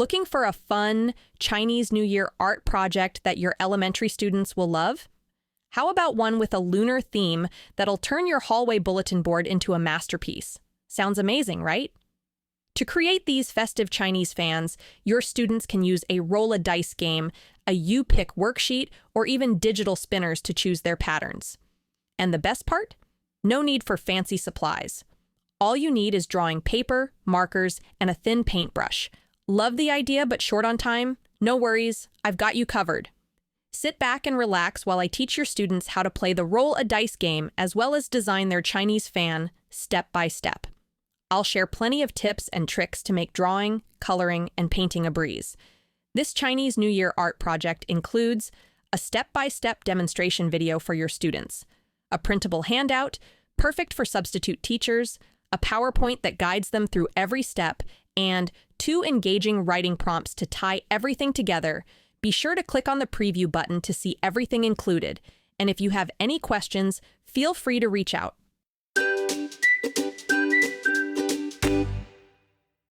Looking for a fun Chinese New Year art project that your elementary students will love? How about one with a lunar theme that'll turn your hallway bulletin board into a masterpiece? Sounds amazing, right? To create these festive Chinese fans, your students can use a roll-a-dice game, a you-pick worksheet, or even digital spinners to choose their patterns. And the best part? No need for fancy supplies. All you need is drawing paper, markers, and a thin paintbrush. Love the idea but short on time? No worries, I've got you covered. Sit back and relax while I teach your students how to play the roll-a-dice game as well as design their Chinese fan step by step. I'll share plenty of tips and tricks to make drawing, coloring, and painting a breeze. This Chinese New Year art project includes a step-by-step demonstration video for your students, a printable handout, perfect for substitute teachers, a PowerPoint that guides them through every step, and 2 engaging writing prompts to tie everything together. Be sure to click on the preview button to see everything included. And if you have any questions, feel free to reach out.